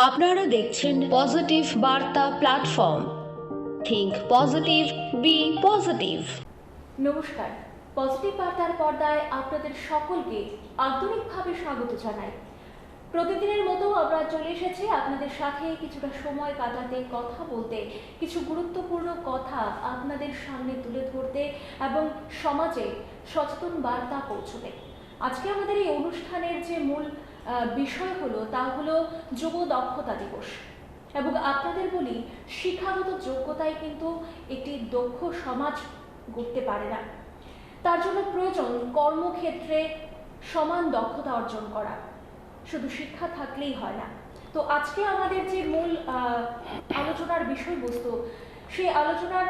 আপনারা দেখছেন পজিটিভ বার্তা platform. Think positive, be positive. নমস্কার, পজিটিভ বার্তার পর্দায় আপনাদের সকলকে আন্তরিকভাবে স্বাগত জানাই। প্রতিদিনের মতো আমরা চলে এসেছি আপনাদের সাথে কিছুটা সময় কাটাতে, কথা বলতে, কিছু গুরুত্বপূর্ণ কথা আপনাদের সামনে তুলে ধরতে এবং সমাজে সচেতন বার্তা পৌঁছতে। আজকে আমাদের এই অনুষ্ঠানের যে মূল বিষয় হলো তা হলো যুব দক্ষতা দিবস। এবং আপনাদের বলি, শিক্ষাগত যোগ্যতায় কিন্তু একটি দক্ষ সমাজ গড়তে পারে না। তার জন্য প্রয়োজন কর্মক্ষেত্রে সমান দক্ষতা অর্জন করা, শুধু শিক্ষা থাকলেই হয় না। তো আজকে আমাদের যে মূল আলোচনার বিষয়বস্তু, সেই আলোচনার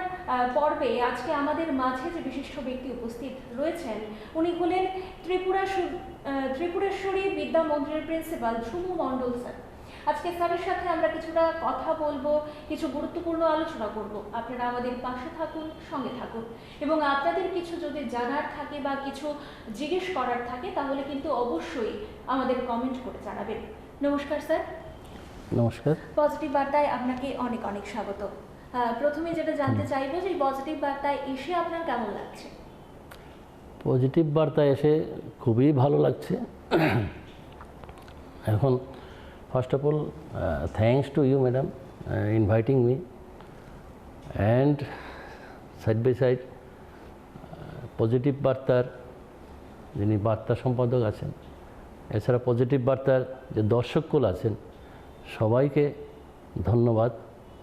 পর্বে আজকে আমাদের মাঝে যে বিশিষ্ট ব্যক্তি উপস্থিত রয়েছেন, উনি হলেন ত্রিপুরেশ্বরী বিদ্যা মন্দিরের প্রিন্সিপাল ঝুমু মণ্ডল স্যার। আজকে স্যারের সাথে আমরা কিছুটা কথা বলবো, কিছু গুরুত্বপূর্ণ আলোচনা করব। আপনারা আমাদের পাশে থাকুন, সঙ্গে থাকুন, এবং আপনাদের কিছু যদি জানার থাকে বা কিছু জিজ্ঞেস করার থাকে তাহলে কিন্তু অবশ্যই আমাদের কমেন্ট করে জানাবেন। নমস্কার স্যার। নমস্কার। পজিটিভ বার্তায় আপনাকে অনেক অনেক স্বাগত। প্রথমে যেটা জানতে চাইবো যে পজিটিভ বার্তায় এসে আপনার কেমন লাগছে? পজিটিভ বার্তায় এসে খুবই ভালো লাগছে। এখন first of all thanks to you madam inviting me, and side by side positive বার্তার যিনি বার্তা সম্পাদক আছেন, এছাড়া পজিটিভ বার্তার যে দর্শককুল আছেন, সবাইকে ধন্যবাদ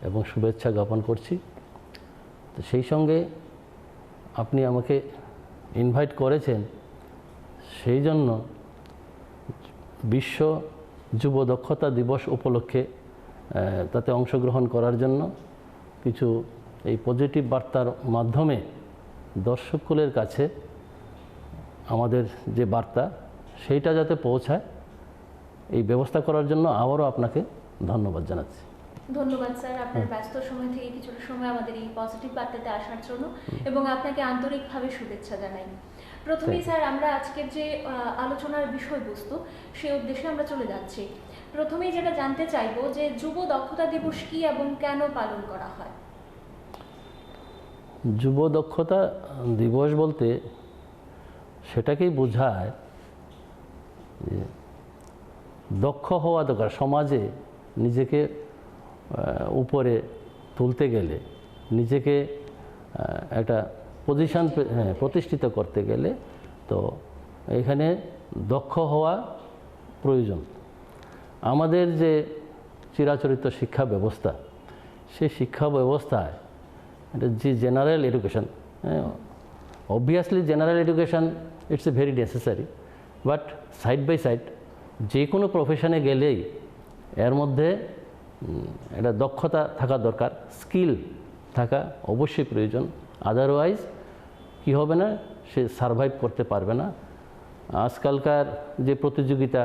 এবং শুভেচ্ছা জ্ঞাপন করছি। তো সেই সঙ্গে আপনি আমাকে ইনভাইট করেছেন, সেই জন্য বিশ্ব যুব দক্ষতা দিবস উপলক্ষে তাতে অংশগ্রহণ করার জন্য কিছু এই পজিটিভ বার্তার মাধ্যমে দর্শককুলের কাছে আমাদের যে বার্তা সেইটা যাতে পৌঁছায়, এই ব্যবস্থা করার জন্য আবারও আপনাকে ধন্যবাদ জানাচ্ছি। ধন্যবাদ স্যার, আপনার ব্যস্ত সময় থেকে কিছুটা সময় আমাদের এই পজিটিভ বার্তাতে আসার জন্য, এবং আপনাকে আন্তরিকভাবে শুভেচ্ছা জানাই। প্রথমেই স্যার, আমরা আজকের যে আলোচনার বিষয়বস্তু সেই উদ্দেশ্যে আমরা চলে যাচ্ছি। প্রথমেই যেটা জানতে চাইবো যে যুব দক্ষতা দিবস কি এবং কেন পালন করা হয়? যুব দক্ষতা দিবস বলতে সেটাকেই বোঝায় যে দক্ষ হওয়া দরকার। সমাজে নিজেকে উপরে তুলতে গেলে, নিজেকে একটা পজিশন প্রতিষ্ঠিত করতে গেলে তো এখানে দক্ষ হওয়া প্রয়োজন। আমাদের যে চিরাচরিত শিক্ষা ব্যবস্থা, সেই শিক্ষা ব্যবস্থায় এটা যে general education, obviously general education it's a very necessary, but side by side যে কোনো প্রফেশনে গেলেই এর মধ্যে একটা দক্ষতা থাকা দরকার, স্কিল থাকা অবশ্যই প্রয়োজন। আদারওয়াইজ কি হবে না, সে সারভাইভ করতে পারবে না। আজকালকার যে প্রতিযোগিতা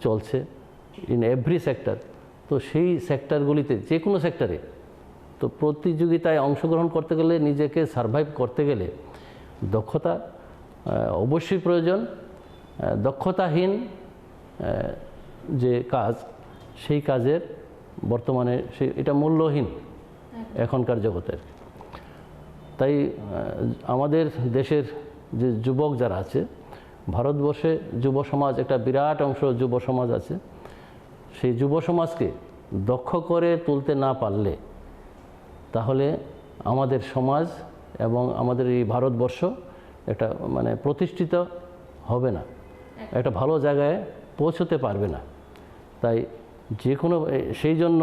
চলছে ইন এভরি সেক্টর, তো সেই সেক্টরগুলিতে, যে কোনো সেক্টরে তো প্রতিযোগিতায় অংশগ্রহণ করতে গেলে, নিজেকে সারভাইভ করতে গেলে দক্ষতা অবশ্যই প্রয়োজন। দক্ষতাহীন যে কাজ, সেই কাজের বর্তমানে এটা মূল্যহীন এখনকার জগতের। তাই আমাদের দেশের যে যুবক যারা আছে, ভারতবর্ষে যুব সমাজ একটা বিরাট অংশ যুব সমাজ আছে। সেই যুব সমাজকে দক্ষ করে তুলতে না পারলে তাহলে আমাদের সমাজ এবং আমাদের এই ভারতবর্ষ একটা প্রতিষ্ঠিত হবে না, একটা ভালো জায়গায় পৌঁছতে পারবে না। তাই যে কোনো সেই জন্য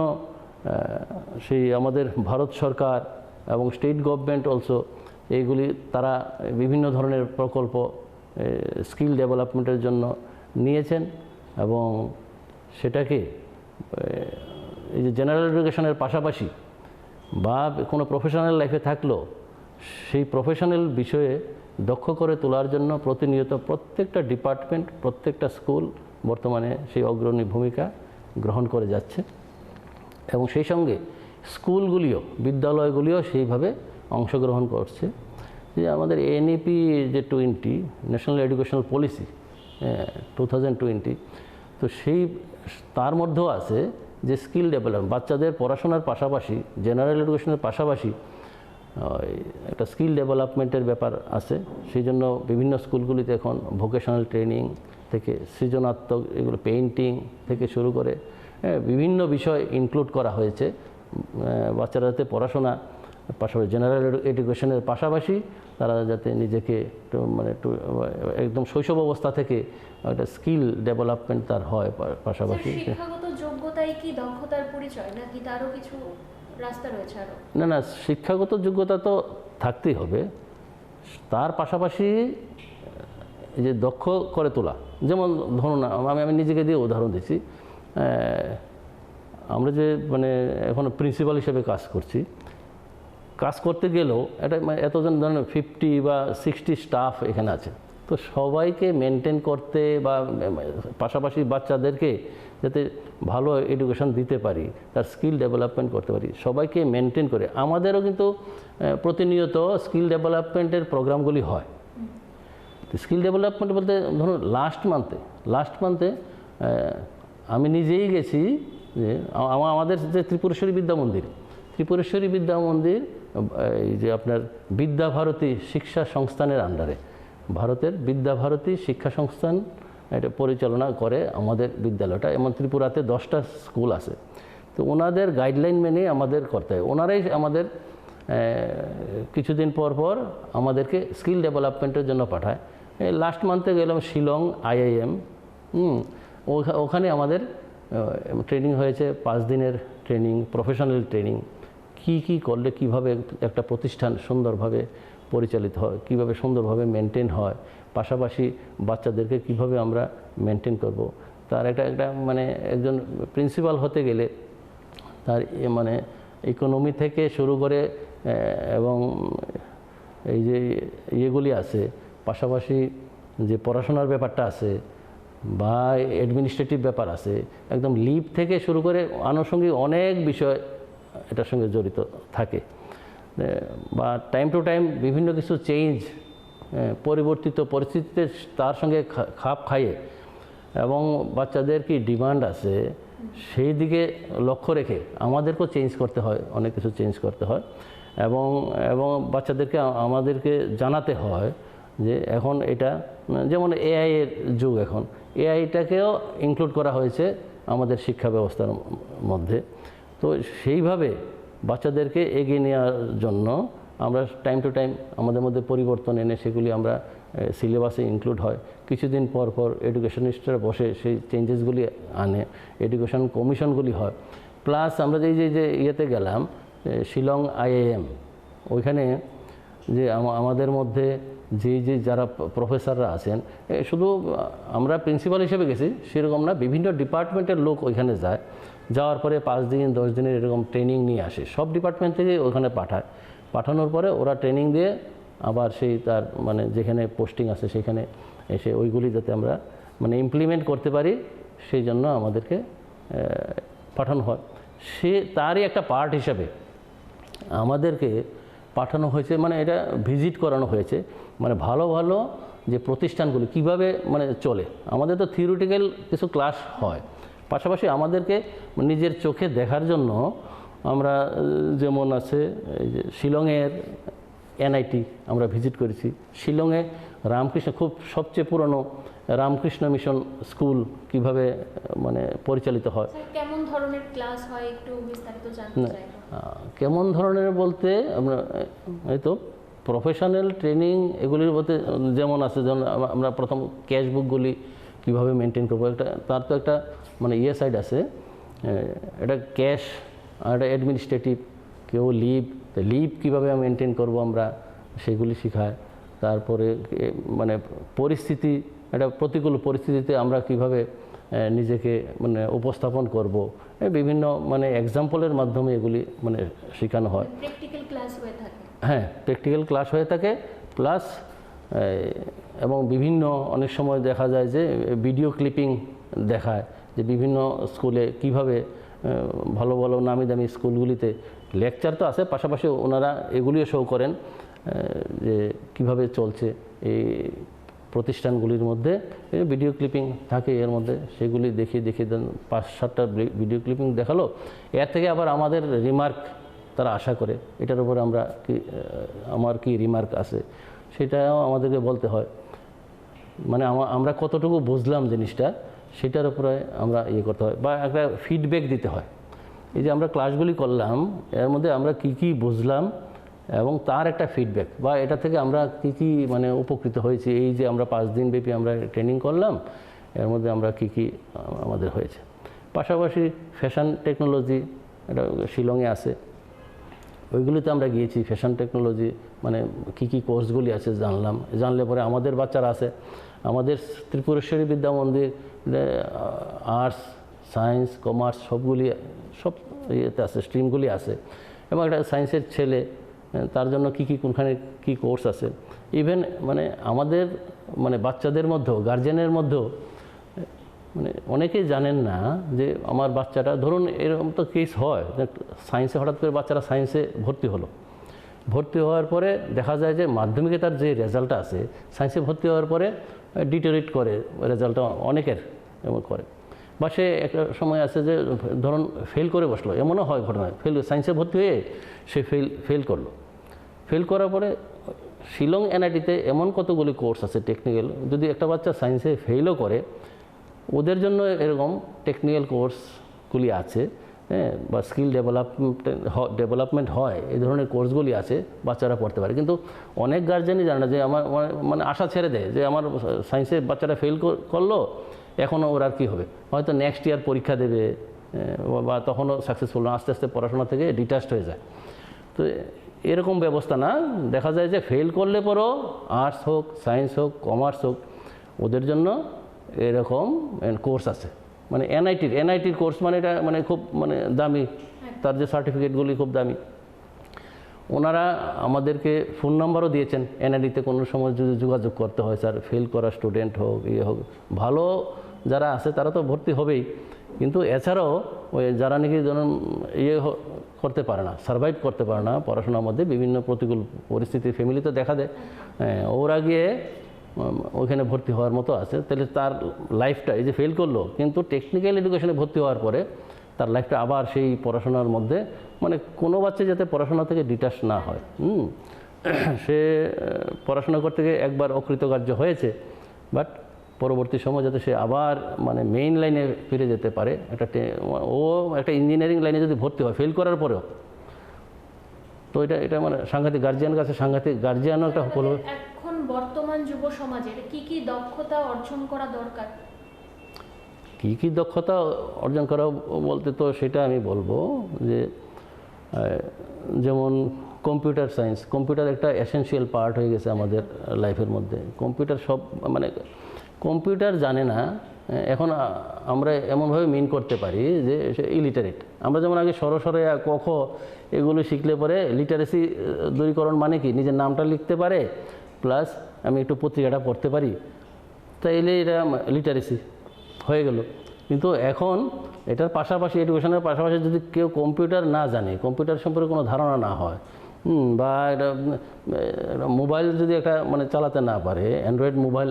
সেই আমাদের ভারত সরকার এবং স্টেট গভর্নমেন্ট অলসো এইগুলি তারা বিভিন্ন ধরনের প্রকল্প স্কিল ডেভেলপমেন্টের জন্য নিয়েছেন, এবং সেটাকে এই যে জেনারেল এডুকেশনের পাশাপাশি বা কোনো প্রফেশনাল লাইফে থাকলেও সেই প্রফেশনাল বিষয়ে দক্ষ করে তোলার জন্য প্রতিনিয়ত প্রত্যেকটা ডিপার্টমেন্ট, প্রত্যেকটা স্কুল বর্তমানে সেই অগ্রণী ভূমিকা গ্রহণ করে যাচ্ছে। এবং সেই সঙ্গে স্কুলগুলিও, বিদ্যালয়গুলিও সেইভাবে অংশগ্রহণ করছে। যে আমাদের এনইপি যে 20 ন্যাশনাল এডুকেশনাল পলিসি 2020, তো সেই তার মধ্যেও আছে যে স্কিল ডেভেলপমেন্ট, বাচ্চাদের পড়াশোনার পাশাপাশি, জেনারেল এডুকেশনের পাশাপাশি একটা স্কিল ডেভেলপমেন্টের ব্যাপার আছে। সেই জন্য বিভিন্ন স্কুলগুলিতে এখন ভোকেশনাল ট্রেনিং থেকে সৃজনাত্মক এগুলো, পেইন্টিং থেকে শুরু করে বিভিন্ন বিষয় ইনক্লুড করা হয়েছে। বাচ্চারা যাতে পড়াশোনা পাশাপাশি জেনারেল এডুকেশনের পাশাপাশি তারা যাতে নিজেকে একটু একদম শৈশব অবস্থা থেকে একটা স্কিল ডেভেলপমেন্ট তার হয় পাশাপাশি। শিক্ষাগত যোগ্যতাই কি দক্ষতার পরিচয়, নাকি তারও কিছু রাস্তা রয়েছে আরও? না, শিক্ষাগত যোগ্যতা তো থাকতেই হবে, তার পাশাপাশি এই যে দক্ষ করে তোলা। যেমন ধরুন, আমি নিজেকে দিয়ে উদাহরণ দিচ্ছি। আমরা যে এখন প্রিন্সিপাল হিসেবে কাজ করতে গেলেও এতজন ধরেন 50 বা 60 স্টাফ এখানে আছে, তো সবাইকে মেনটেন করতে বা পাশাপাশি বাচ্চাদেরকে যাতে ভালো এডুকেশন দিতে পারি, তার স্কিল ডেভেলপমেন্ট করতে পারি, সবাইকে মেনটেন করে আমাদেরও কিন্তু প্রতিনিয়ত স্কিল ডেভেলপমেন্টের প্রোগ্রামগুলি হয়। স্কিল ডেভেলপমেন্ট বলতে ধরুন লাস্ট মান্থে আমি নিজেই গেছি যে আমাদের যে ত্রিপুরেশ্বরী বিদ্যা মন্দির এই যে আপনার বিদ্যাভারতী শিক্ষা সংস্থানের আন্ডারে, ভারতের বিদ্যাভারতী শিক্ষা সংস্থান এটা পরিচালনা করে আমাদের বিদ্যালয়টা। এমন ত্রিপুরাতে 10টা স্কুল আছে, তো ওনাদের গাইডলাইন মেনে আমাদের করতে হয়। ওনারাই আমাদের কিছুদিন পর আমাদেরকে স্কিল ডেভেলপমেন্টের জন্য পাঠায়। লাস্ট মান্থে গেলাম শিলং IIM, ওখানে আমাদের ট্রেনিং হয়েছে, 5 দিনের ট্রেনিং, প্রফেশনাল ট্রেনিং। কি করলে কিভাবে একটা প্রতিষ্ঠান সুন্দরভাবে পরিচালিত হয়, কিভাবে সুন্দরভাবে মেনটেন হয়, পাশাপাশি বাচ্চাদেরকে কিভাবে আমরা মেনটেন করব, তার একটা একজন প্রিন্সিপাল হতে গেলে তার ইকোনমি থেকে শুরু করে এবং এই যে ইয়েগুলি আছে, পাশাপাশি যে পড়াশোনার ব্যাপারটা আছে বা অ্যাডমিনিস্ট্রেটিভ ব্যাপার আছে, একদম লিভ থেকে শুরু করে আনুষঙ্গিক অনেক বিষয় এটার সঙ্গে জড়িত থাকে। বা টাইম টু টাইম বিভিন্ন কিছু চেঞ্জ, পরিবর্তিত পরিস্থিতিতে তার সঙ্গে খাপ খাইয়ে এবং বাচ্চাদের কি ডিমান্ড আছে সেই দিকে লক্ষ্য রেখে আমাদেরকেও চেঞ্জ করতে হয়, অনেক কিছু চেঞ্জ করতে হয়। এবং বাচ্চাদেরকে আমাদেরকে জানাতে হয় যে এখন এটা যেমন AI এর যুগ, এখন AIটাকেও ইনক্লুড করা হয়েছে আমাদের শিক্ষা ব্যবস্থার মধ্যে। তো সেইভাবে বাচ্চাদেরকে এগিয়ে নেওয়ার জন্য আমরা টাইম টু টাইম আমাদের মধ্যে পরিবর্তন এনে সেগুলি আমরা সিলেবাসে ইনক্লুড হয়। কিছুদিন পর এডুকেশনিস্টরা বসে সেই চেঞ্জেসগুলি আনে, এডুকেশন কমিশনগুলি হয়। প্লাস আমরা যে ইয়েতে গেলাম শিলং IIM, ওইখানে যে আমাদের মধ্যে যে যারা প্রফেসররা আছেন, শুধু আমরা প্রিন্সিপাল হিসেবে গেছি সেরকম না, বিভিন্ন ডিপার্টমেন্টের লোক ওইখানে যায়। যাওয়ার পরে 5 দিন 10 দিনের এরকম ট্রেনিং নিয়ে আসে, সব ডিপার্টমেন্ট থেকে ওখানে পাঠানোর পরে ওরা ট্রেনিং দিয়ে আবার সেই তার যেখানে পোস্টিং আছে সেখানে এসে ওইগুলি যাতে আমরা ইমপ্লিমেন্ট করতে পারি সেই জন্য আমাদেরকে পাঠানো হয়। তারই একটা পার্ট হিসাবে আমাদেরকে পাঠানো হয়েছে, এটা ভিজিট করানো হয়েছে, ভালো যে প্রতিষ্ঠানগুলি কিভাবে চলে। আমাদের তো থিওরিটিক্যাল কিছু ক্লাস হয়, পাশাপাশি আমাদেরকে নিজের চোখে দেখার জন্য আমরা যেমন আছে এই যে শিলংয়ের NIT আমরা ভিজিট করেছি। শিলংয়ে রামকৃষ্ণ সবচেয়ে পুরনো রামকৃষ্ণ মিশন স্কুল কিভাবে পরিচালিত হয়। কেমন ধরনের ক্লাস হয় একটু বিস্তারিত জানতে চাই। কেমন ধরনের বলতে আমরা এই তো প্রফেশনাল ট্রেনিং এগুলির বলতে যেমন আছে, যেমন আমরা প্রথম ক্যাশ বুকগুলি কীভাবে মেনটেন করবো, তার তো একটা সাইড আছে, এটা ক্যাশ আর এটা অ্যাডমিনিস্ট্রেটিভ, কেউ লিভ কীভাবে মেনটেন করব আমরা সেগুলি শেখায়। তারপরে পরিস্থিতি, একটা প্রতিকূল পরিস্থিতিতে আমরা কিভাবে নিজেকে উপস্থাপন করব, বিভিন্ন এক্সাম্পলের মাধ্যমে এগুলি শেখানো হয়। প্র্যাকটিক্যাল ক্লাস হয়ে থাকে। হ্যাঁ, প্র্যাকটিক্যাল ক্লাস হয়ে থাকে প্লাস এবং বিভিন্ন অনেক সময় দেখা যায় যে ভিডিও ক্লিপিং দেখায় যে বিভিন্ন স্কুলে কিভাবে ভালো নামি দামি স্কুলগুলিতে লেকচার তো আছে, পাশাপাশি ওনারা এগুলিও শো করেন যে কিভাবে চলছে এই প্রতিষ্ঠানগুলির মধ্যে ভিডিও ক্লিপিং থাকে, এর মধ্যে সেগুলি দেখিয়ে 5-7টা ভিডিও ক্লিপিং দেখালো, এর থেকে আবার আমাদের রিমার্ক তারা আশা করে, এটার উপরে আমার কি রিমার্ক আছে সেটাও আমাদেরকে বলতে হয়। মানে আমরা কতটুকু বুঝলাম জিনিসটা সেটার উপরে আমরা করতে হয়, বা একটা ফিডব্যাক দিতে হয়। এই যে আমরা ক্লাসগুলি করলাম এর মধ্যে আমরা কি বুঝলাম এবং তার একটা ফিডব্যাক, বা এটা থেকে আমরা কি মানে উপকৃত হয়েছি। এই যে আমরা 5 দিন ব্যাপী আমরা ট্রেনিং করলাম, এর মধ্যে আমরা কি আমাদের হয়েছে। পাশাপাশি ফ্যাশন টেকনোলজি, এটা শিলংয়ে আছে, ওইগুলিতে আমরা গিয়েছি। ফ্যাশন টেকনোলজি মানে কি কোর্সগুলি আছে জানলে পরে আমাদের বাচ্চারা আছে, আমাদের ত্রিপুরেশ্বরী বিদ্যা মন্দির আর্টস, সায়েন্স, কমার্স সব ইয়েতে আছে, স্ট্রিমগুলি আছে। এবং একটা সায়েন্সের ছেলে, তার জন্য কোনখানে কি কোর্স আছে। ইভেন মানে আমাদের মানে বাচ্চাদের মধ্যেও, গার্জেনের মধ্যেও মানে অনেকেই জানেন না যে আমার বাচ্চাটা, ধরুন এরকম তো কেস হয় যে সায়েন্সে হঠাৎ করে বাচ্চারা সায়েন্সে ভর্তি হওয়ার পরে দেখা যায় যে মাধ্যমিকে তার যে রেজাল্টটা আছে, সায়েন্সে ভর্তি হওয়ার পরে ডিটোরেট করে রেজাল্টটা অনেকের, এমন করে। বা সে একটা সময় আছে যে ধরুন ফেল করে বসলো, এমনও হয় ঘটনা, সায়েন্সে ভর্তি হয়ে সে ফেল করলো। ফেল করার পরে শিলং এনআইটিতে এমন কতগুলি কোর্স আছে টেকনিক্যাল, যদি একটা বাচ্চা সায়েন্সে ফেলও করে ওদের জন্য এরকম টেকনিক্যাল কোর্সগুলি আছে, হ্যাঁ, বা স্কিল ডেভেলপমেন্ট হয়, এই ধরনের কোর্সগুলি আছে, বাচ্চারা পড়তে পারে। কিন্তু অনেক গার্জেনই জানে না, যে আমার মানে আশা ছেড়ে দেয় যে আমার সায়েন্সে বাচ্চাটা ফেল করলো, এখনও ওর আর কী হবে, হয়তো নেক্সট ইয়ার পরীক্ষা দেবে, বা তখনও সাকসেসফুল না, আস্তে আস্তে পড়াশোনা থেকে ডিটাচড হয়ে যায়। তো এরকম ব্যবস্থা না, দেখা যায় যে ফেল করলে পরও আর্টস হোক, সায়েন্স হোক, কমার্স হোক, ওদের জন্য এরকম কোর্স আছে। মানে এনআইটির কোর্স, মানে এটা মানে খুব মানে দামি, তার যে সার্টিফিকেটগুলি খুব দামি। ওনারা আমাদেরকে ফোন নাম্বারও দিয়েছেন, এনআইটিতে কোনো সময় যদি যোগাযোগ করতে হয়, স্যার ফেল করা স্টুডেন্ট হোক হোক, ভালো যারা আছে তারা তো ভর্তি হবেই, কিন্তু এছাড়াও ওই যারা নাকি ধরুন করতে পারে না, সার্ভাইভ করতে পারে না পড়াশোনার মধ্যে, বিভিন্ন প্রতিকূল পরিস্থিতি ফ্যামিলিতে দেখা দেয়, ওরা গিয়ে ওইখানে ভর্তি হওয়ার মতো আছে। তাহলে তার লাইফটা, এই যে ফেল করলো কিন্তু টেকনিক্যাল এডুকেশনে ভর্তি হওয়ার পরে তার লাইফটা আবার সেই পড়াশোনার মধ্যে, মানে কোনো বাচ্চা যাতে পড়াশোনা থেকে ডিটাচ না হয়, সে পড়াশোনা করতে গিয়ে একবার অকৃতকার্য হয়েছে, বাট পরবর্তী সময় যাতে সে আবার মানে মেইন লাইনে ফিরে যেতে পারে। একটা ইঞ্জিনিয়ারিং লাইনে যদি ভর্তি হয় ফেল করার পরেও, তো এটা মানে সাংঘাতিক, গার্জিয়ানের কাছে সাংঘাতিক, গার্জিয়ানও একটা হল। এখন বর্তমান যুব সমাজের কি দক্ষতা অর্জন করা দরকার? কি দক্ষতা অর্জন করা বলতে তো সেটা আমি বলবো যে যেমন কম্পিউটার সায়েন্স, কম্পিউটার একটা এসেনশিয়াল পার্ট হয়ে গেছে আমাদের লাইফের মধ্যে। কম্পিউটার সব মানে কম্পিউটার জানে না, এখন আমরা এমনভাবে মিন করতে পারি যে সে ইলিটারেট। আমরা যেমন আগে সরসরে ক খ এগুলো শিখলে পরে লিটারেসি দূরীকরণ মানে কি, নিজের নামটা লিখতে পারে প্লাস আমি একটু পত্রিকাটা পড়তে পারি, তাইলে এটা লিটারেসি হয়ে গেল। কিন্তু এখন এটার পাশাপাশি, এডুকেশনের পাশাপাশি যদি কেউ কম্পিউটার না জানে, কম্পিউটার সম্পর্কে কোনো ধারণা না হয়, বা এটা মোবাইল যদি একটা মানে চালাতে না পারে, অ্যান্ড্রয়েড মোবাইল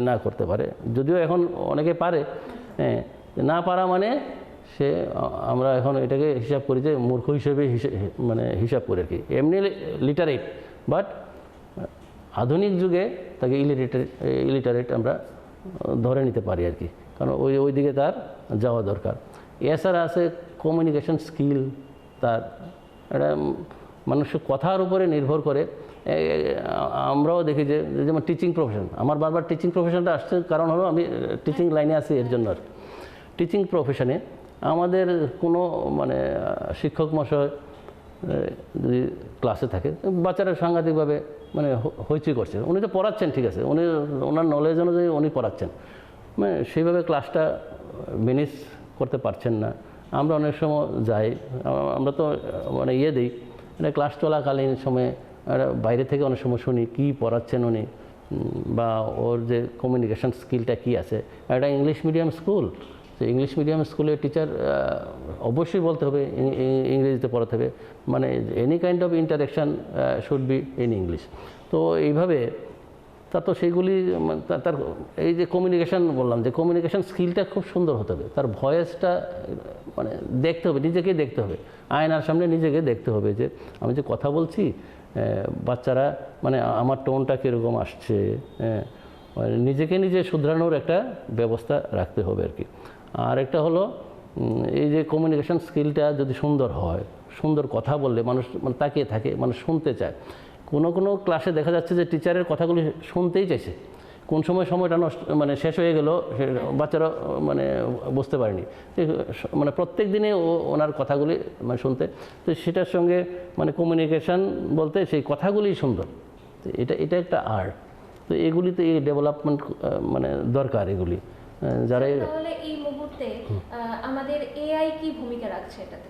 না করতে পারে, যদিও এখন অনেকে পারে, না পারা মানে সে, আমরা এখন এটাকে হিসাব করি যে মূর্খ হিসেবে মানে হিসাব করে আর কি। এমনি লিটারেট, বাট আধুনিক যুগে তাকে ইলিটারেট আমরা ধরে নিতে পারি আর কি, কারণ ওই দিকে তার যাওয়া দরকার। এছাড়া আছে কমিউনিকেশন স্কিল, তার এটা মানুষের কথার উপরে নির্ভর করে। আমরাও দেখি যে যেমন টিচিং প্রফেশন, আমার বারবার টিচিং প্রফেশনটা আসছে, কারণ হলো আমি টিচিং লাইনে আছি এর জন্য আর কি। টিচিং প্রফেশনে আমাদের কোনো মানে শিক্ষক মশাই যদি ক্লাসে থাকে, বাচ্চারা সাংঘাতিকভাবে মানে হইচই করছে, উনি তো পড়াচ্ছেন ঠিক আছে, ওনার নলেজ অনুযায়ী উনি পড়াচ্ছেন, মানে সেইভাবে ক্লাসটা ম্যানেজ করতে পারছেন না। আমরা অনেক সময় যাই, আমরা তো মানে দিই, মানে ক্লাস চলাকালীন সময়ে বাইরে থেকে অনেক সময় শুনি কী পড়াচ্ছেন উনি, বা ওর যে কমিউনিকেশন স্কিলটা কী আছে। একটা ইংলিশ মিডিয়াম স্কুল, সেই ইংলিশ মিডিয়াম স্কুলের টিচার অবশ্যই বলতে হবে, ইংরেজিতে পড়াতে হবে, মানে any kind of interaction should be in English. তো এইভাবে তা তো সেইগুলি তার এই যে কমিউনিকেশন বললাম, যে কমিউনিকেশন স্কিলটা খুব সুন্দর হতে হবে, তার ভয়েসটা মানে দেখতে হবে, নিজেকেই দেখতে হবে, আয়নার সামনে নিজেকে দেখতে হবে যে আমি যে কথা বলছি বাচ্চারা মানে আমার টোনটা কীরকম আসছে, নিজেকে নিজে শুধরানোর একটা ব্যবস্থা রাখতে হবে আর কি। আর একটা হলো এই যে কমিউনিকেশন স্কিলটা যদি সুন্দর হয়, সুন্দর কথা বললে মানুষ মানে তাকিয়ে থাকে, মানুষ শুনতে চায়। কোনো কোনো ক্লাসে দেখা যাচ্ছে যে টিচারের কথাগুলি শুনতেই চাইছে, কোন সময়টা নষ্ট মানে শেষ হয়ে গেল বাচ্চারা মানে বুঝতে পারেনি, মানে প্রত্যেক দিনে ওনার কথাগুলি মানে শুনতে, তো সেটার সঙ্গে মানে কমিউনিকেশান বলতে সেই কথাগুলি সুন্দর, তো এটা একটা আর্ট। তো এগুলিতে এই ডেভেলপমেন্ট মানে দরকার এগুলি যারা। তাহলে এই মুহূর্তে আমাদের এআই কি ভূমিকা রাখছে এটাতে?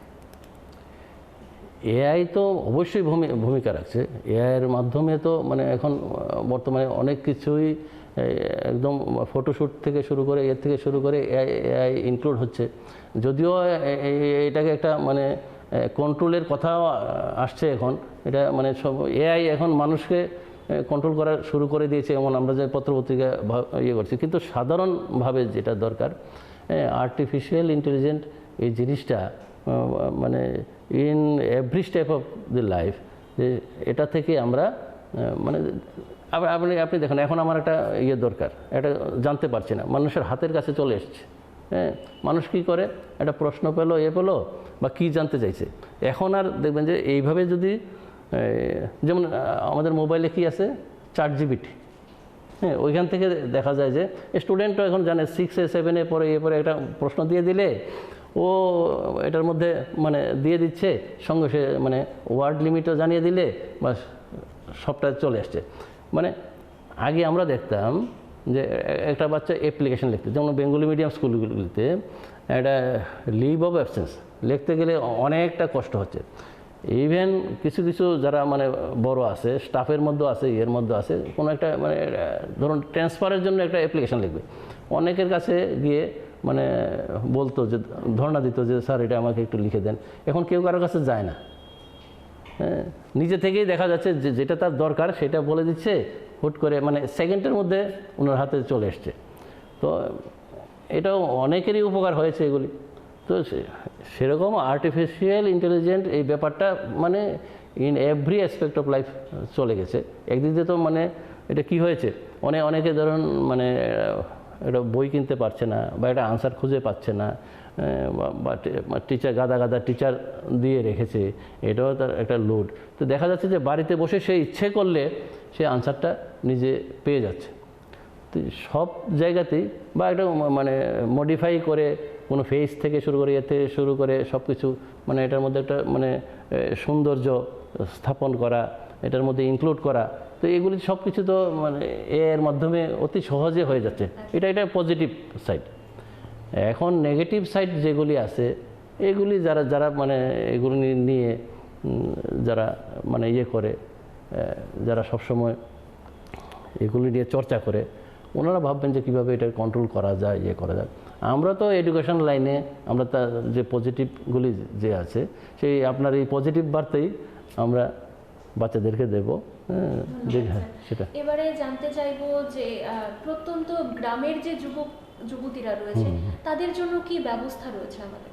এআই তো অবশ্যই ভূমিকা রাখছে। এআইয়ের মাধ্যমে তো মানে এখন বর্তমানে অনেক কিছুই একদম ফটোশ্যুট থেকে শুরু করে এর থেকে শুরু করে এআই ইনক্লুড হচ্ছে। যদিও এটাকে একটা মানে কন্ট্রোলের কথাও আসছে এখন, এটা মানে সব এআই এখন মানুষকে কন্ট্রোল করা শুরু করে দিয়েছে, এমন আমরা যে পত্রপত্রিকা ইয়ে করছি। কিন্তু সাধারণভাবে যেটা দরকার, আর্টিফিশিয়াল ইন্টেলিজেন্ট এই জিনিসটা মানে in every step of the life, যে এটা থেকে আমরা মানে আপনি দেখেন এখন আমার একটা ইয়ে দরকার, এটা জানতে পারছি না, মানুষের হাতের কাছে চলে এসছে। মানুষ কী করে, একটা প্রশ্ন পেলো পেলো বা কী জানতে চাইছে, এখন আর দেখবেন যে এইভাবে যদি যেমন আমাদের মোবাইলে কি আছে ChatGPT, ওইখান থেকে দেখা যায় যে স্টুডেন্টও এখন জানে 6 7 পরে একটা প্রশ্ন দিয়ে দিলে ও এটার মধ্যে মানে দিয়ে দিচ্ছে, সঙ্গে সে মানে ওয়ার্ড লিমিটও জানিয়ে দিলে বা সবটা চলে আসছে। মানে আগে আমরা দেখতাম যে একটা বাচ্চা অ্যাপ্লিকেশন লিখতে, যেমন বেঙ্গলি মিডিয়াম স্কুলগুলিতে একটা লিভ অফ অ্যাবসেন্স লিখতে গেলে অনেকটা কষ্ট হচ্ছে। ইভেন কিছু যারা মানে বড় আছে, স্টাফের মধ্যে আছে, এর মধ্যে আছে, কোনো একটা মানে ধরুন ট্রান্সফারের জন্য একটা অ্যাপ্লিকেশন লিখবে, অনেকের কাছে গিয়ে মানে বলতো যে ধর্ণা দিত যে স্যার এটা আমাকে একটু লিখে দেন। এখন কেউ কারোর কাছে যায় না, নিজে থেকেই দেখা যাচ্ছে যে যেটা তার দরকার সেটা বলে দিচ্ছে, হুট করে মানে সেকেন্ডের মধ্যে ওনার হাতে চলে এসছে। তো এটাও অনেকেরই উপকার হয়েছে এগুলি। তো সেরকম আর্টিফিশিয়াল ইন্টেলিজেন্ট এই ব্যাপারটা মানে in every aspect of life চলে গেছে। একদিক দিয়ে তো মানে এটা কি হয়েছে, অনেকে ধরুন মানে এটা বই কিনতে পারছে না বা একটা আনসার খুঁজে পাচ্ছে না, বা টিচার গাদা টিচার দিয়ে রেখেছে, এটাও তার একটা লোড। তো দেখা যাচ্ছে যে বাড়িতে বসে সে ইচ্ছে করলে সে আনসারটা নিজে পেয়ে যাচ্ছে। তো সব জায়গাতেই বা একটা মানে মডিফাই করে কোনো ফেস থেকে শুরু করে এতে শুরু করে সব কিছু মানে এটার মধ্যে একটা মানে সৌন্দর্য স্থাপন করা, এটার মধ্যে ইনক্লুড করা, তো এগুলি সব কিছু তো মানে এর মাধ্যমে অতি সহজে হয়ে যাচ্ছে। এটা পজিটিভ সাইড। এখন নেগেটিভ সাইড যেগুলি আছে এগুলি যারা মানে এগুলি নিয়ে যারা মানে ইয়ে করে, যারা সবসময় এগুলি নিয়ে চর্চা করে, ওনারা ভাববেন যে কীভাবে এটা কন্ট্রোল করা যায়, ইয়ে করা যায়। আমরা তো এডুকেশন লাইনে আমরা তার যে পজিটিভগুলি যে আছে সেই আপনার এই পজিটিভ বার্তাই আমরা বাচ্চাদেরকে দেব। সেটা এবারে জানতে চাইবো যে প্রত্যন্ত গ্রামের যে যুবতীরা রয়েছে তাদের জন্য কি ব্যবস্থা রয়েছে আমাদের?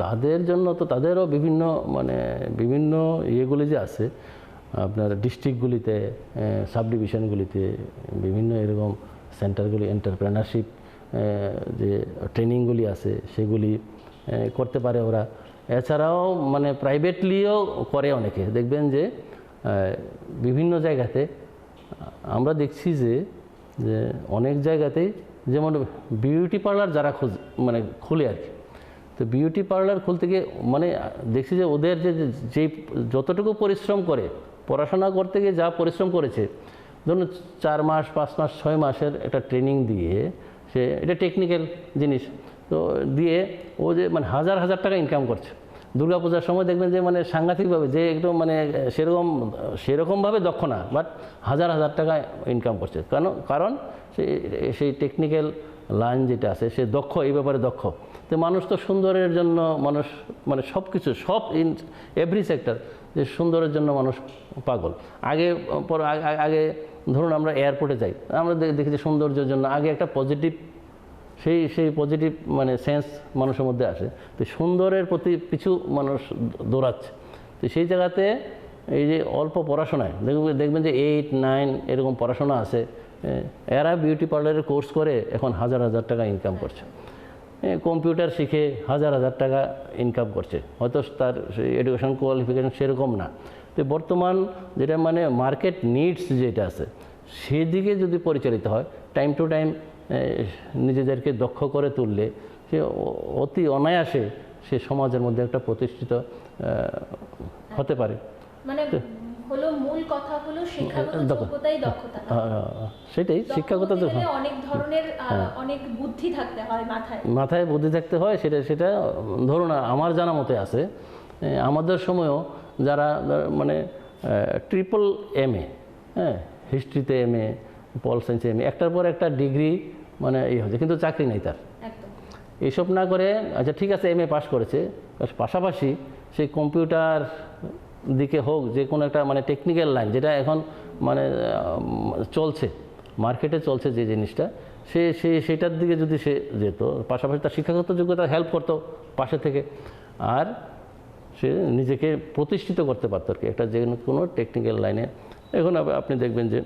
তাদের জন্য তো তাদেরও বিভিন্ন ইয়েগুলি যে আছে আপনার ডিস্ট্রিক্টগুলিতে, সাব ডিভিশনগুলিতে বিভিন্ন এরকম সেন্টারগুলি, এন্টারপ্রেনারশিপ যে ট্রেনিংগুলি আছে সেগুলি করতে পারে ওরা। এছাড়াও মানে প্রাইভেটলিও করে অনেকে, দেখবেন যে বিভিন্ন জায়গাতে আমরা দেখছি যে অনেক জায়গাতেই যেমন বিউটি পার্লার যারা খুলে আর কি। তো বিউটি পার্লার খুলতে গিয়ে মানে দেখছি যে ওদের যে যতটুকু পরিশ্রম করে, পড়াশোনা করতে গিয়ে যা পরিশ্রম করেছে, ধরুন 4 মাস 5 মাস 6 মাসের একটা ট্রেনিং দিয়ে সে এটা টেকনিক্যাল জিনিস তো দিয়ে ও যে মানে হাজার টাকা ইনকাম করছে। দুর্গাপূজার সময় দেখবেন যে মানে সাংঘাতিকভাবে যে একদম মানে সেরকমভাবে দক্ষ না, বাট হাজার টাকা ইনকাম করছে। কারণ সেই টেকনিক্যাল লাইন যেটা আছে সে দক্ষ, এই ব্যাপারে দক্ষ। তো মানুষ তো সুন্দরের জন্য মানুষ মানে সব কিছু সব ইন এভরি সেক্টর যে সুন্দরের জন্য মানুষ পাগল। আগে ধরুন আমরা এয়ারপোর্টে যাই, আমরা দেখি যে সৌন্দর্যের জন্য আগে একটা পজিটিভ সেই পজিটিভ মানে সেন্স মানুষের মধ্যে আসে। তো সুন্দরের প্রতি পিছু মানুষ দৌড়াচ্ছে। তো সেই জায়গাতে এই যে অল্প পড়াশোনায় দেখবেন যে 8, 9 এরকম পড়াশোনা আছে, এরা বিউটি পার্লারের কোর্স করে এখন হাজার হাজার টাকা ইনকাম করছে। কম্পিউটার শিখে হাজার হাজার টাকা ইনকাম করছে, হয়তো তার এডুকেশন কোয়ালিফিকেশন সেরকম না। তো বর্তমান যেটা মানে মার্কেট নিডস যেটা আছে সেদিকে যদি পরিচালিত হয়, টাইম টু টাইম নিজেদেরকে দক্ষ করে তুললে সে অতি অনায়াসে সে সমাজের মধ্যে একটা প্রতিষ্ঠিত হতে পারে। মানে হলো মূল কথা হলো শিক্ষাগত যোগ্যতাই দক্ষতা না। সেটাই শিক্ষাগত অনেক ধরনের অনেক বুদ্ধি থাকতে হয়, মাথায় বুদ্ধি থাকতে হয়। সেটা ধরুন আমার জানা মতে আছে, আমাদের সময়ও যারা মানে ট্রিপল MA, হ্যাঁ, হিস্ট্রিতে MA, পল সায়েন্সে MA, একটার পর একটা ডিগ্রি মানে হচ্ছে, কিন্তু চাকরি নেই তার। এইসব না করে আচ্ছা ঠিক আছে MA পাস করেছে, পাশাপাশি সেই কম্পিউটার দিকে হোক, যে কোনো একটা মানে টেকনিক্যাল লাইন যেটা এখন মানে চলছে মার্কেটে চলছে যে জিনিসটা, সেটার দিকে যদি সে যেত, পাশাপাশি তার শিক্ষাগত যোগ্যতা হেল্প করতো পাশে থেকে, আর সে নিজেকে প্রতিষ্ঠিত করতে পারত আর কি একটা যে কোনো টেকনিক্যাল লাইনে। এখন আপনি দেখবেন যে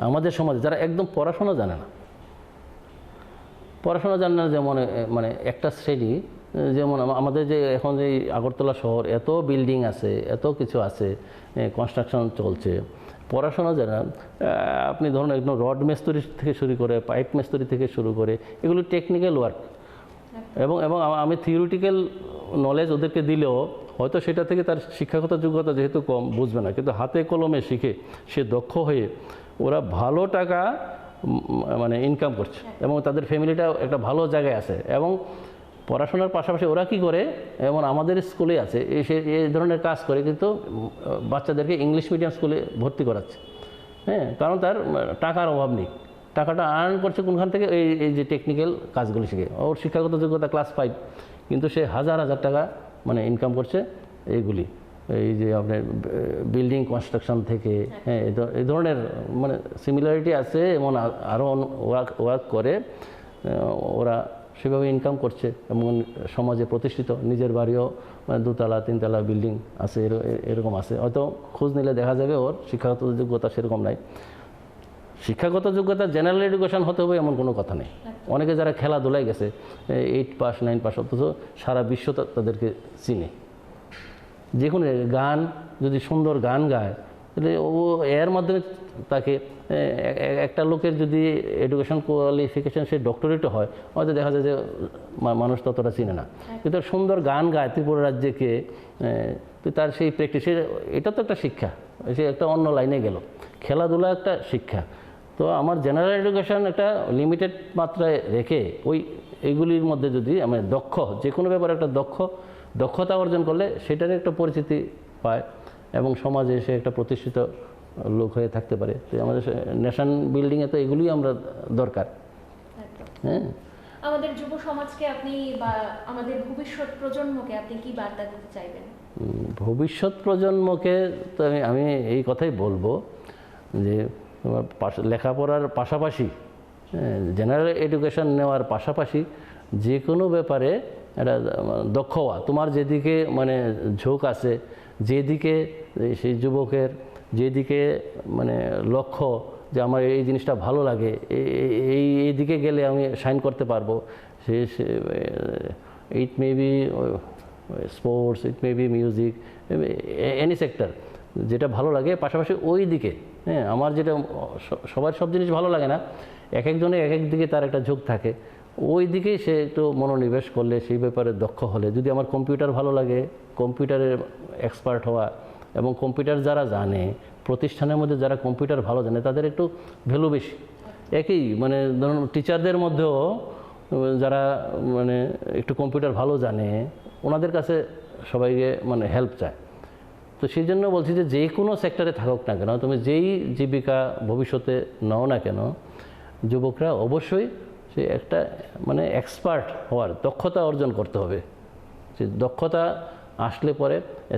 আমাদের সমাজে যারা একদম পড়াশোনা জানে না, যেমন মানে একটা শ্রেণী, যেমন আমাদের যে এখন যে আগরতলা শহর এত বিল্ডিং আছে, এত কিছু আছে, কনস্ট্রাকশন চলছে, পড়াশোনা জানা, আপনি ধরুন একদম রড মিস্ত্রি থেকে শুরু করে পাইপ মিস্ত্রি থেকে শুরু করে এগুলো টেকনিক্যাল ওয়ার্ক, এবং আমি থিওরিটিক্যাল নলেজ ওদেরকে দিলেও হয়তো সেটা থেকে তার শিক্ষাগত যোগ্যতা যেহেতু কম বুঝবে না, কিন্তু হাতে কলমে শিখে সে দক্ষ হয়ে ওরা ভালো টাকা মানে ইনকাম করছে এবং তাদের ফ্যামিলিটাও একটা ভালো জায়গায় আছে। এবং পড়াশোনার পাশাপাশি ওরা কী করে, এমন আমাদের স্কুলে আছে এই ধরনের কাজ করে, কিন্তু বাচ্চাদেরকে ইংলিশ মিডিয়াম স্কুলে ভর্তি করাচ্ছে, হ্যাঁ, কারণ তার টাকার অভাব নেই, টাকাটা আর্ন করছে কোনখান থেকে, এই যে টেকনিক্যাল কাজগুলি শিখে। ওর শিক্ষাগত যোগ্যতা ক্লাস 5, কিন্তু সে হাজার হাজার টাকা মানে ইনকাম করছে এইগুলি, এই যে আপনার বিল্ডিং কনস্ট্রাকশন থেকে, হ্যাঁ, এই ধরনের মানে সিমিলারিটি আছে, এমন আরও ওয়ার্ক করে ওরা সেভাবে ইনকাম করছে এবং সমাজে প্রতিষ্ঠিত। নিজের বাড়িও মানে 2তলা 3তলা বিল্ডিং আছে, এরকম আছে। হয়তো খোঁজ নিলে দেখা যাবে ওর শিক্ষাগত যোগ্যতা সেরকম নাই। শিক্ষাগত যোগ্যতা জেনারেল এডুকেশন হতে হবে এমন কোনো কথা নেই। অনেকে যারা খেলাধুলায় গেছে 8 পাস 9 পাস, অথচ সারা বিশ্ব তাদেরকে চিনে। যে কোনো গান যদি সুন্দর গান গায় তাহলে ও এর মাধ্যমে তাকে একটা লোকের যদি এডুকেশন কোয়ালিফিকেশান সে ডক্টরেটও হয়, হয়তো দেখা যায় যে মানুষ ততটা চিনে না, কিন্তু সুন্দর গান গায় ত্রিপুরা রাজ্যকে, তো তার সেই প্র্যাকটিসের এটা তো একটা শিক্ষা, সে একটা অন্য লাইনে গেল। খেলাধুলা একটা শিক্ষা। তো আমার জেনারেল এডুকেশন একটা লিমিটেড মাত্রায় রেখে এইগুলির মধ্যে যদি আমি দক্ষ, যে কোনো ব্যাপারে একটা দক্ষতা অর্জন করলে সেটার একটা পরিচিতি পায় এবং সমাজে সে একটা প্রতিষ্ঠিত লোক হয়ে থাকতে পারে। তো আমাদের নেশন বিল্ডিংয়ে তো এগুলোই আমরা দরকার। হ্যাঁ, আমাদের যুব সমাজকে আপনি বা আমাদের ভবিষ্যৎ প্রজন্মকে আপনি কি বার্তা দিতে চাইবেন? ভবিষ্যৎ প্রজন্মকে তো আমি এই কথাই বলবো যে লেখাপড়ার পাশাপাশি, জেনারেল এডুকেশন নেওয়ার পাশাপাশি যে কোনো ব্যাপারে একটা দক্ষ হওয়া, তোমার যেদিকে মানে ঝোঁক আছে, যেদিকে সেই যুবকের যেদিকে মানে লক্ষ্য যে আমার এই জিনিসটা ভালো লাগে, এই দিকে গেলে আমি শাইন করতে পারবো, it may be sports, it may be music, any sector, যেটা ভালো লাগে পাশাপাশি ওই দিকে, হ্যাঁ, আমার যেটা সবার সব জিনিস ভালো লাগে না, এক একজনের এক এক দিকে তার একটা ঝোঁক থাকে, ওই দিকেই সে একটু মনোনিবেশ করলে, সেই ব্যাপারে দক্ষ হলে, যদি আমার কম্পিউটার ভালো লাগে কম্পিউটারের এক্সপার্ট হওয়া, এবং কম্পিউটার যারা জানে প্রতিষ্ঠানের মধ্যে যারা কম্পিউটার ভালো জানে তাদের একটু ভ্যালু বেশি। একই মানে ধরুন টিচারদের মধ্যেও যারা মানে একটু কম্পিউটার ভালো জানে ওনাদের কাছে সবাইকে মানে হেল্প চায়। তো সেই জন্য বলছি যে কোনো সেক্টরে থাকুক না কেন, তুমি যেই জীবিকা ভবিষ্যতে নাও না কেন, যুবকরা অবশ্যই সে একটা মানে এক্সপার্ট হওয়ার দক্ষতা অর্জন করতে হবে। সে দক্ষতা আসলে পরে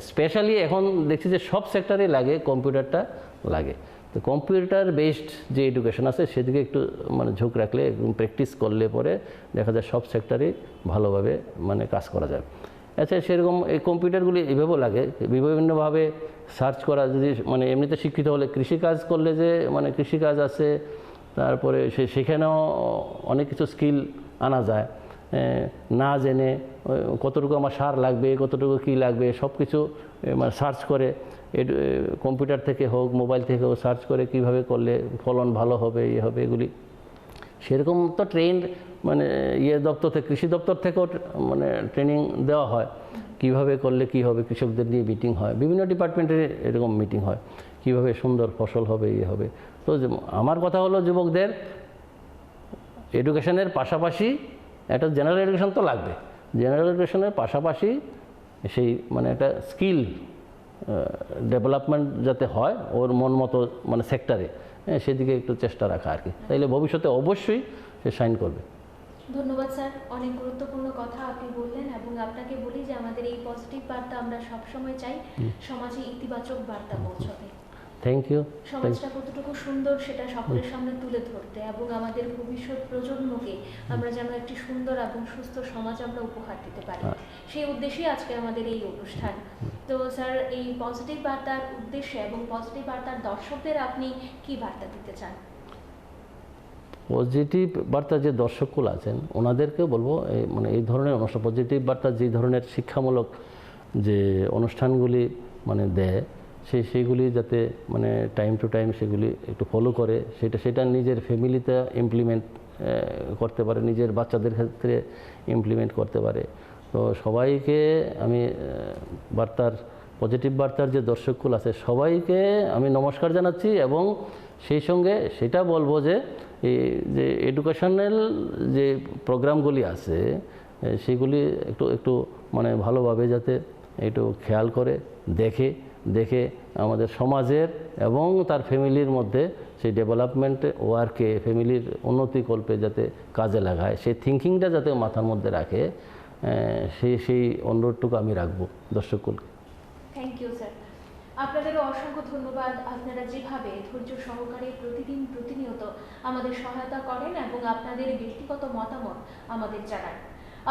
স্পেশালি এখন দেখছি যে সব সেক্টরে লাগে, কম্পিউটারটা লাগে। তো কম্পিউটার বেসড যে এডুকেশন আছে সেদিকে একটু মানে ঝোঁক রাখলে, প্র্যাকটিস করলে পরে দেখা যায় সব সেক্টরেই ভালোভাবে মানে কাজ করা যায়। আচ্ছা, সেরকম এই কম্পিউটারগুলি এভাবেও লাগে বিভিন্নভাবে সার্চ করা। যদি মানে এমনিতে শিক্ষিত হলে কৃষিকাজ করলে যে মানে কৃষিকাজ আছে, তারপরে সেখানেও অনেক কিছু স্কিল আনা যায়। না জেনে কতটুকু আমার সার লাগবে, কতটুকু কী লাগবে সব কিছু মানে সার্চ করে, কম্পিউটার থেকে হোক মোবাইল থেকে হোক সার্চ করে কীভাবে করলে ফলন ভালো হবে, হবে এগুলি। সেরকম তো ট্রেন মানে দপ্তর থেকে, কৃষি দপ্তর থেকেও মানে ট্রেনিং দেওয়া হয় কিভাবে করলে কি হবে। কৃষকদের নিয়ে মিটিং হয়, বিভিন্ন ডিপার্টমেন্টের এরকম মিটিং হয়, কিভাবে সুন্দর ফসল হবে, হবে। তো আমার কথা হলো যুবকদের এডুকেশনের পাশাপাশি একটা জেনারেল এডুকেশন তো লাগবে, জেনারেল এডুকেশনের পাশাপাশি সেই মানে একটা স্কিল ডেভেলপমেন্ট যাতে হয় ওর মন মতো মানে সেক্টরে, সেদিকে একটু চেষ্টা রাখা আর কি। তাইলে ভবিষ্যতে অবশ্যই সে সাইন করবে। ধন্যবাদ স্যার, অনেক গুরুত্বপূর্ণ কথা আপনি বললেন। এবং আপনাকে বলি যে আমাদের এই পজিটিভ বার্তা আমরা সবসময় চাই সমাজে ইতিবাচক বার্তা পৌঁছতে। Thank you. সমাজটা কতটুকু সুন্দর সেটা সকলের সামনে তুলে ধরতে এবং আমাদের ভবিষ্যৎ প্রজন্মকে আমরা যেন একটি সুন্দর এবং সুস্থ সমাজ আমরা উপহার দিতে পারি, সেই উদ্দেশ্যেই আজকে আমাদের এই অনুষ্ঠান। তো স্যার, এই পজিটিভ বার্তার উদ্দেশ্যে এবং পজিটিভ বার্তার দর্শকদের আপনি কি বার্তা দিতে চান? পজিটিভ বার্তা যে দর্শকগুলো আছেন ওনাদেরকেও বলবো মানে এই ধরনের অনুষ্ঠান, পজিটিভ বার্তা যে ধরনের শিক্ষামূলক যে অনুষ্ঠানগুলি মানে দেয় সেইগুলি যাতে মানে টাইম টু টাইম সেগুলি একটু ফলো করে, সেটা নিজের ফ্যামিলিতে ইমপ্লিমেন্ট করতে পারে, নিজের বাচ্চাদের ক্ষেত্রে ইমপ্লিমেন্ট করতে পারে। তো সবাইকে আমি পজিটিভ বার্তার যে দর্শকগুলো আছে সবাইকে আমি নমস্কার জানাচ্ছি। এবং সেই সঙ্গে সেটা বলবো যে এই যে এডুকেশনাল যে প্রোগ্রামগুলি আছে সেগুলি একটু মানে ভালোভাবে যাতে একটু খেয়াল করে দেখে আমাদের সমাজের এবং তার ফ্যামিলির মধ্যে সেই ডেভেলপমেন্ট ওয়ার্কে, ফ্যামিলির উন্নতিকল্পে যাতে কাজে লাগায়, সেই থিঙ্কিংটা যাতে মাথার মধ্যে রাখে, সেই অনুরোধটুকু আমি রাখবো দর্শকগুলোকে। থ্যাংক ইউ স্যার, আপনাদেরও অসংখ্য ধন্যবাদ। আপনারা যেভাবে ধৈর্য সহকারে প্রতিনিয়ত আমাদের সহায়তা করেন এবং আপনাদের ব্যক্তিগত মতামত আমাদের জানান।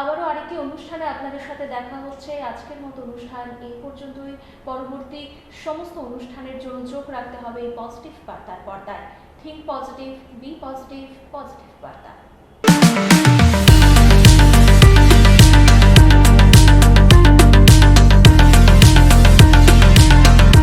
আবারও আরেকটি অনুষ্ঠানে আপনাদের সাথে দেখা হচ্ছে। আজকের মতো অনুষ্ঠান এই পর্যন্তই। পরবর্তী সমস্ত অনুষ্ঠানের জন্য চোখ রাখতে হবে পজিটিভ বার্তার পর্দায়। Think positive, be positive, positive বার্তা।